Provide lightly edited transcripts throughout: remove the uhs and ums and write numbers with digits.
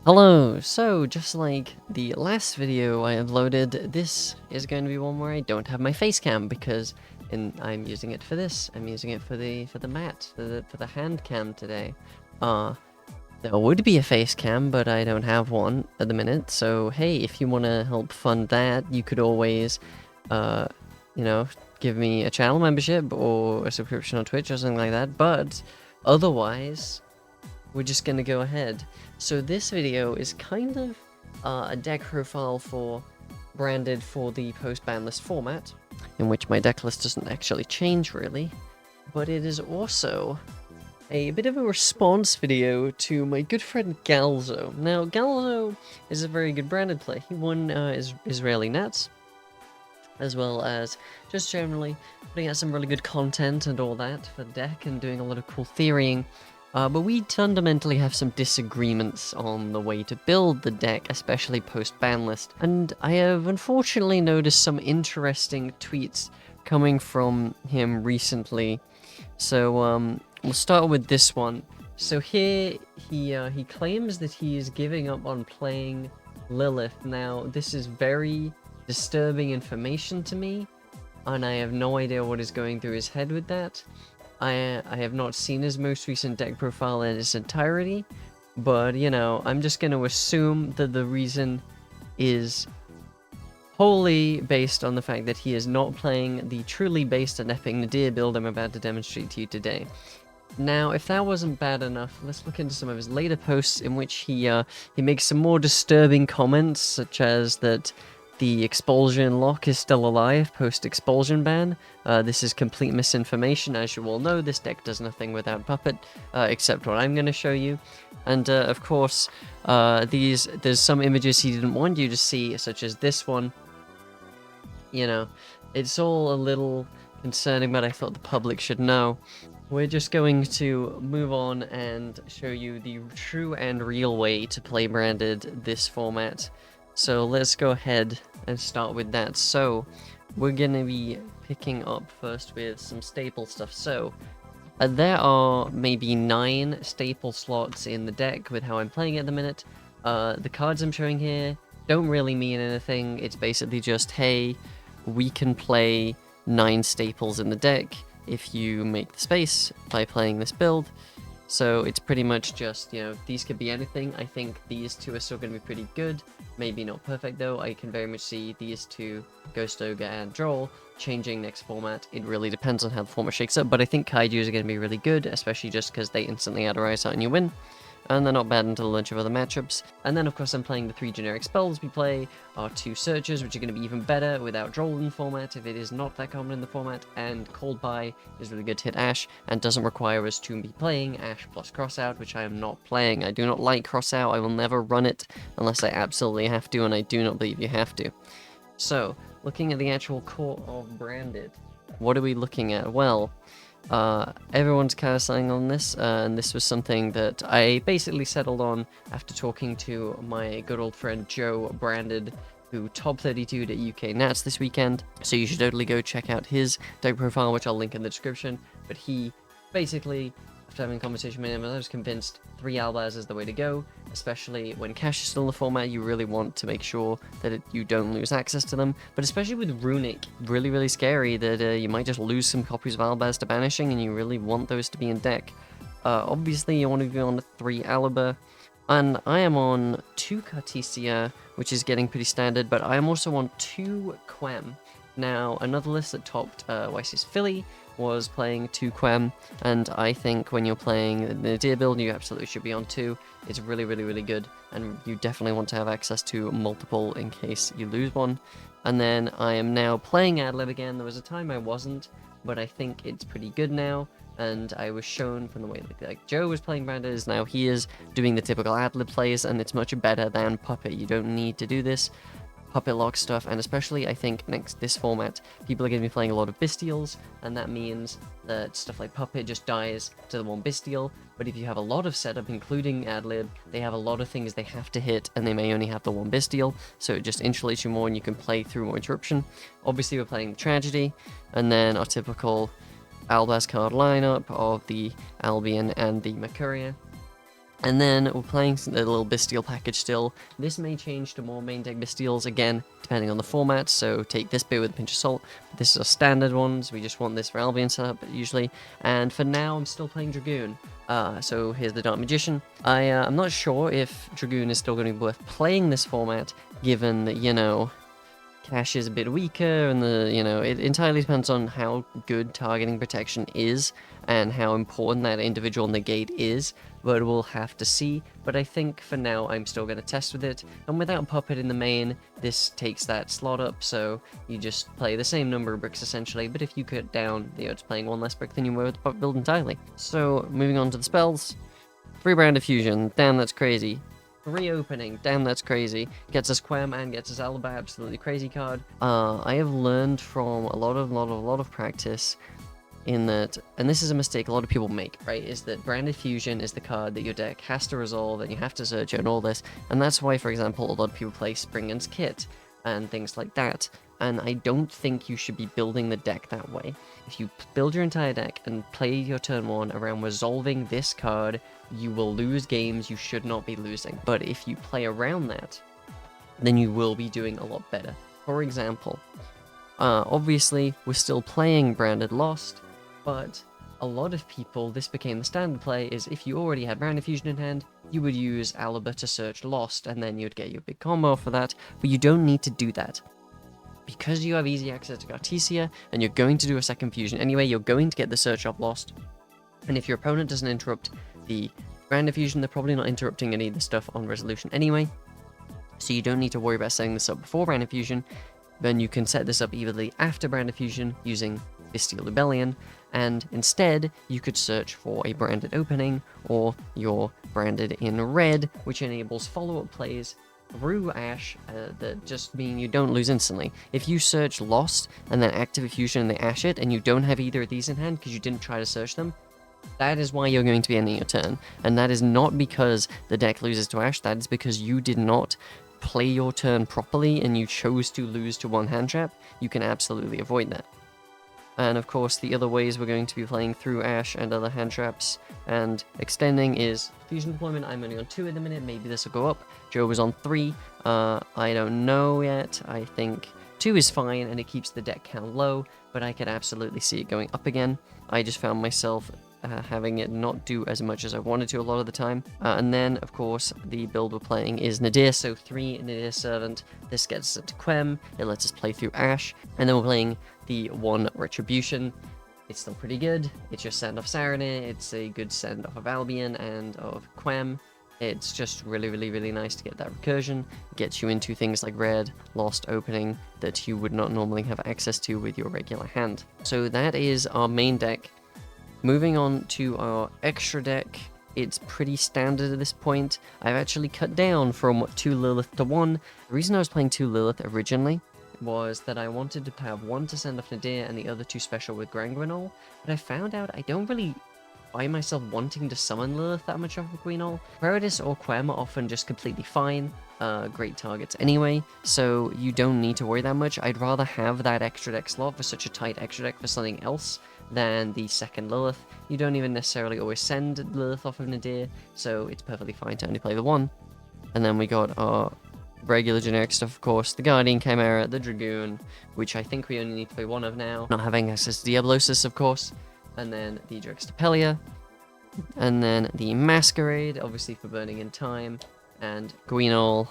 Hello! So, just like the last video I uploaded, this is going to be one where I don't have my face cam because I'm using it for this. I'm using it for the mat, for the hand cam today. There would be a face cam, but I don't have one at the minute. So, hey, if you want to help fund that, you could always, uh, you know, give me a channel membership or a subscription on Twitch or something like that. But otherwise, we're just gonna go ahead. So this video is kind of a deck profile branded for the post-ban list format, in which my deck list doesn't actually change really, but it is also a bit of a response video to my good friend Galzo. Now, Galzo is a very good branded play. He won Israeli Nats, as well as just generally putting out some really good content and all that for the deck and doing a lot of cool theorying. But we fundamentally have some disagreements on the way to build the deck, especially post-ban list. And I have unfortunately noticed some interesting tweets coming from him recently. So we'll start with this one. So here he claims that he is giving up on playing Lilith. Now this is very disturbing information to me, and I have no idea what is going through his head with that. I have not seen his most recent deck profile in its entirety, but, you know, I'm just going to assume that the reason is wholly based on the fact that he is not playing the truly based and epic Nadir build I'm about to demonstrate to you today. Now, if that wasn't bad enough, let's look into some of his later posts in which he makes some more disturbing comments, such as that the expulsion lock is still alive post-expulsion ban. This is complete misinformation. As you all know, this deck does nothing without Puppet, except what I'm going to show you. And, of course, there's some images he didn't want you to see, such as this one. You know, it's all a little concerning, but I thought the public should know. We're just going to move on and show you the true and real way to play branded this format. So let's go ahead and start with that. So we're going to be picking up first with some staple stuff. So there are maybe 9 staple slots in the deck with how I'm playing it at the minute. The cards I'm showing here don't really mean anything. It's basically just, hey, we can play 9 staples in the deck if you make the space by playing this build. So it's pretty much just, you know, these could be anything. I think these two are still going to be pretty good. Maybe not perfect though. I can very much see these two, Ghost Ogre and Droll, changing next format. It really depends on how the format shakes up, but I think Kaijus are going to be really good, especially just because they instantly add a Rise Out and you win. And they're not bad until a bunch of other matchups. And then, of course, I'm playing the 3 generic spells we play, our 2 searchers, which are going to be even better without Droll in the format, if it is not that common in the format, and Cold Buy is really good to hit Ash, and doesn't require us to be playing Ash plus Crossout, which I am not playing. I do not like Crossout, I will never run it unless I absolutely have to, and I do not believe you have to. So, looking at the actual core of Branded, what are we looking at? Well, everyone's kind of saying on this, and this was something that I basically settled on after talking to my good old friend Joe Branded, who top 32'd at UK Nats this weekend, so you should totally go check out his deck profile, which I'll link in the description. But he basically, after having a conversation with him, I was convinced 3 Albaz is the way to go, especially when Cash is still in the format. You really want to make sure that you don't lose access to them, but especially with Runic, really scary that you might just lose some copies of Albaz to banishing, and you really want those to be in deck. Obviously you want to be on 3 Alaba, and I am on 2 Cartesia, which is getting pretty standard, but I am also on 2 Quem. Now, another list that topped YC's Philly was playing 2 Quem, and I think when you're playing the Nadir build, you absolutely should be on 2. It's really good, and you definitely want to have access to multiple in case you lose one. And then I am now playing Adlib again. There was a time I wasn't, but I think it's pretty good now, and I was shown from the way like Joe was playing Branded is now he is doing the typical Adlib plays, and it's much better than Puppet. You don't need to do this Puppet lock stuff, and especially I think this format, people are going to be playing a lot of Bestials, and that means that stuff like Puppet just dies to the one Bestial. But if you have a lot of setup, including Adlib, they have a lot of things they have to hit, and they may only have the one Bestial, so it just insulates you more and you can play through more interruption. Obviously we're playing the Tragedy, and then our typical Albaz card lineup of the Albion and the Mercuria. And then we're playing a little Bestial package still. This may change to more main deck Bestials again, depending on the format, so take this bit with a pinch of salt. But this is our standard ones, we just want this for Albion setup usually. And for now, I'm still playing Dragoon. So here's the Dark Magician. I'm not sure if Dragoon is still going to be worth playing this format, given that, you know, Cash is a bit weaker, and it entirely depends on how good targeting protection is and how important that individual negate is, but we'll have to see. But I think for now I'm still going to test with it, and without Puppet in the main, this takes that slot up, so you just play the same number of bricks essentially, but if you cut down the odds playing one less brick than you were with the Puppet build entirely. So moving on to the spells. 3 Brand of Fusion, damn that's crazy. Reopening, damn that's crazy. Gets us Quem and gets us Alba, absolutely crazy card. I have learned from a lot of practice in that, and this is a mistake a lot of people make, right, is that Branded Fusion is the card that your deck has to resolve and you have to search it and all this, and that's why, for example, a lot of people play Springen's Kit and things like that, and I don't think you should be building the deck that way. If you build your entire deck and play your turn 1 around resolving this card, you will lose games you should not be losing. But if you play around that, then you will be doing a lot better. For example, obviously, we're still playing Branded Lost, but a lot of people, this became the standard play, is if you already had Branded Fusion in hand, you would use Alba to search Lost, and then you'd get your big combo for that, but you don't need to do that. Because you have easy access to Cartesia, and you're going to do a second fusion anyway, you're going to get the search of Lost, and if your opponent doesn't interrupt the Brand of Fusion, they're probably not interrupting any of the stuff on Resolution anyway, so you don't need to worry about setting this up before Brand of Fusion. Then you can set this up evenly after Brand of Fusion using Bestial Rebellion, and instead you could search for a branded opening, or your branded in red, which enables follow-up plays through Ash that just mean you don't lose instantly. If you search Lost and then activate Fusion and they Ash it, and you don't have either of these in hand because you didn't try to search them, that is why you're going to be ending your turn. And that is not because the deck loses to Ash, that is because you did not play your turn properly and you chose to lose to one hand trap. You can absolutely avoid that. And of course, the other ways we're going to be playing through Ash and other hand traps and extending is Fusion Deployment. I'm only on 2 at the minute, maybe this will go up. Joe was on 3. I don't know yet. I think 2 is fine and it keeps the deck count low, but I could absolutely see it going up again. I just found myself having it not do as much as I wanted to a lot of the time. And then, of course, the build we're playing is Nadir, so 3 Nadir Servant. This gets us to Quem, it lets us play through Ash, and then we're playing the 1 Retribution. It's still pretty good. It's your send off Saranir, it's a good send off of Albion and of Quem. It's just really nice to get that recursion. It gets you into things like red, Lost opening that you would not normally have access to with your regular hand. So that is our main deck. Moving on to our extra deck, it's pretty standard at this point. I've actually cut down from 2 Lilith to 1. The reason I was playing 2 Lilith originally was that I wanted to have 1 to send off Nadir and the other 2 special with Grangrenol, but I found out I don't really find myself wanting to summon Lilith that much off of Queenol. Paradis or Quem are often just completely fine, great targets anyway, so you don't need to worry that much. I'd rather have that extra deck slot for such a tight extra deck for something else than the second Lilith. You don't even necessarily always send Lilith off of Nadir, so it's perfectly fine to only play the 1. And then we got our regular generic stuff, of course, the Guardian Chimera, the Dragoon, which I think we only need to play 1 of now, not having access to Diablosis, of course, and then the Drextapelia, and then the Masquerade, obviously for burning in time, and Guinol,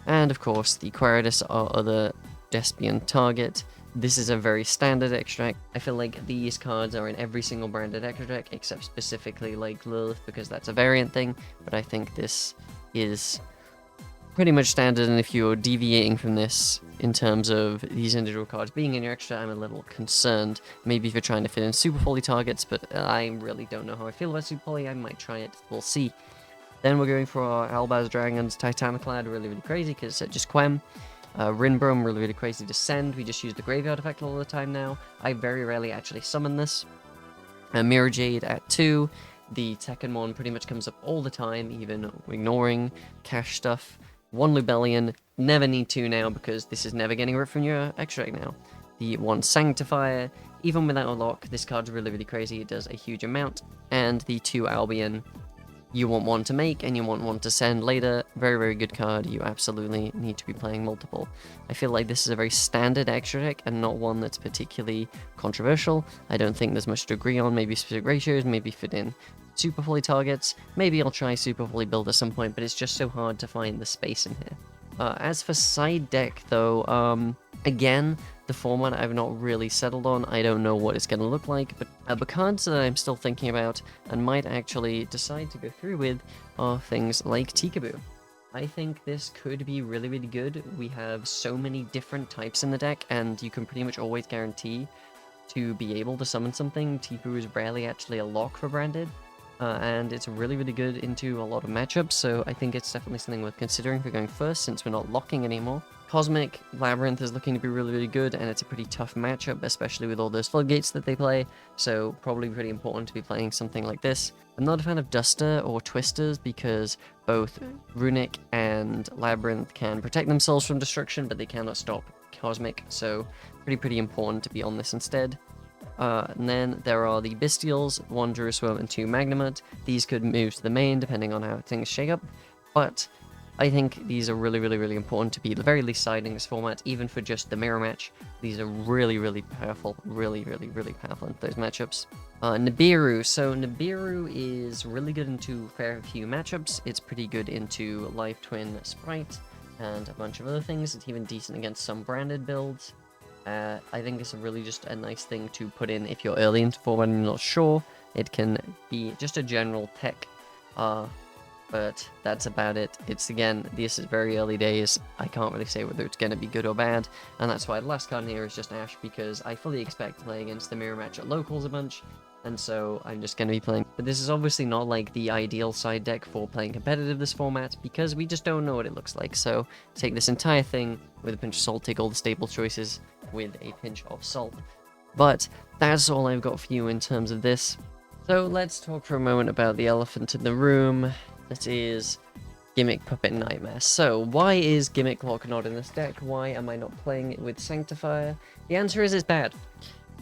and of course the Quaridus, our other Despian target. This is a very standard extract. I feel like these cards are in every single branded extra deck, except specifically like Lilith, because that's a variant thing, but I think this is pretty much standard, and if you're deviating from this in terms of these individual cards being in your extra, I'm a little concerned. Maybe if you're trying to fit in super poly targets, but I really don't know how I feel about super poly. I might try it, we'll see. Then we're going for our Albaz Dragons, Titaniclad, really crazy, because it's just Quem. Rinbrum, really crazy to send. We just use the graveyard effect all the time now. I very rarely actually summon this. Mirror Jade at 2. The Tekkenmon pretty much comes up all the time, even ignoring cash stuff. 1 Lubellion, never need 2 now because this is never getting ripped from your extract now. The 1 Sanctifier, even without a lock, this card's really crazy, it does a huge amount. And the 2 Albion, you want one to make and you want one to send later. Very, very good card. You absolutely need to be playing multiple. I feel like this is a very standard extra deck and not one that's particularly controversial. I don't think there's much to agree on. Maybe specific ratios, maybe fit in super fully targets. Maybe I'll try super fully build at some point, but it's just so hard to find the space in here. As for side deck, though, again, the format I've not really settled on. I don't know what it's going to look like, but the cards that I'm still thinking about and might actually decide to go through with are things like Tikaboo. I think this could be really, really good. We have so many different types in the deck, and you can pretty much always guarantee to be able to summon something. Tikaboo is rarely actually a lock for Branded. And it's really, really good into a lot of matchups, so I think it's definitely something worth considering for going first, since we're not locking anymore. Cosmic Labyrinth is looking to be really, really good, and it's a pretty tough matchup, especially with all those floodgates that they play, so probably pretty important to be playing something like this. I'm not a fan of Duster or Twisters, because both Runic and Labyrinth can protect themselves from destruction, but they cannot stop Cosmic, so pretty important to be on this instead. And then there are the Bestials, 1 Jerusalem and 2 Magnamut. These could move to the main depending on how things shake up, but I think these are really, really, really important to be at the very least siding this format, even for just the mirror match. These are really, really powerful, really, really, really powerful in those matchups. Nibiru. So Nibiru is really good into a fair few matchups. It's pretty good into Life Twin Sprite and a bunch of other things. It's even decent against some branded builds. I think it's really just a nice thing to put in if you're early into format and you're not sure. It can be just a general tech, but that's about it. It's, again, this is very early days. I can't really say whether it's going to be good or bad, and that's why the last card in here is just Ash, because I fully expect to play against the mirror match at locals a bunch, and so I'm just going to be playing. But this is obviously not like the ideal side deck for playing competitive this format, because we just don't know what it looks like. So take this entire thing with a pinch of salt, take all the stable choices with a pinch of salt. But that's all I've got for you in terms of this. So let's talk for a moment about the elephant in the room. That is Gimmick Puppet Nightmare. So why is Gimmick Lock not in this deck? Why am I not playing it with Sanctifier? The answer is it's bad.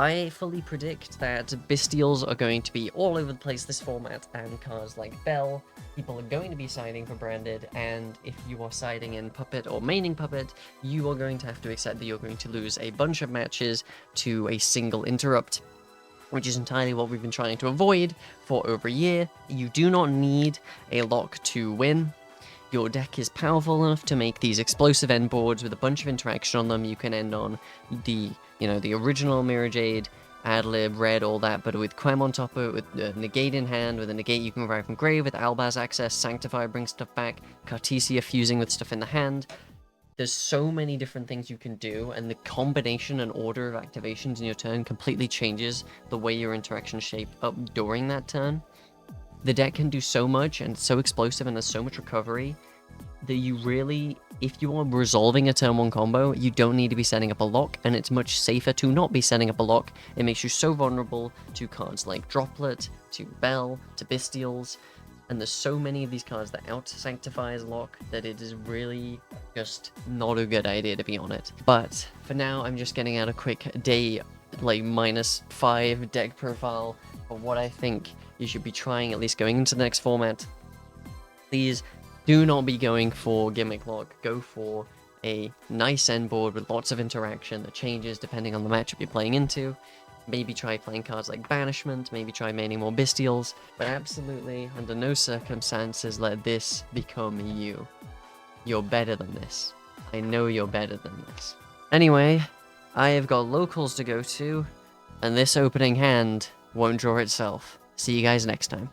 I fully predict that Bestials are going to be all over the place this format, and cards like Bell, people are going to be siding for Branded, and if you are siding in Puppet or maining Puppet, you are going to have to accept that you're going to lose a bunch of matches to a single interrupt, which is entirely what we've been trying to avoid for over a year. You do not need a lock to win. Your deck is powerful enough to make these explosive end boards with a bunch of interaction on them. You can end on the, the original Mirror Jade, Adlib, Red, all that, but with Quem on top of it, with Negate in hand, with a Negate you can revive from Grave, with Albaz access, Sanctifier brings stuff back, Cartesia fusing with stuff in the hand. There's so many different things you can do, and the combination and order of activations in your turn completely changes the way your interactions shape up during that turn. The deck can do so much, and it's so explosive, and there's so much recovery, that you really, if you are resolving a turn 1 combo, you don't need to be setting up a lock, and it's much safer to not be setting up a lock. It makes you so vulnerable to cards like Droplet, to Bell, to Bestials, and there's so many of these cards that out-sanctifies lock that it is really just not a good idea to be on it. But for now, I'm just getting out a quick day, like, -5 deck profile of what I think you should be trying, at least going into the next format. Please do not be going for Gimmick Lock. Go for a nice end board with lots of interaction that changes depending on the matchup you're playing into. Maybe try playing cards like Banishment, maybe try maining more Bestials, but absolutely, under no circumstances, let this become you. You're better than this. I know you're better than this. Anyway, I have got locals to go to, and this opening hand won't draw itself. See you guys next time.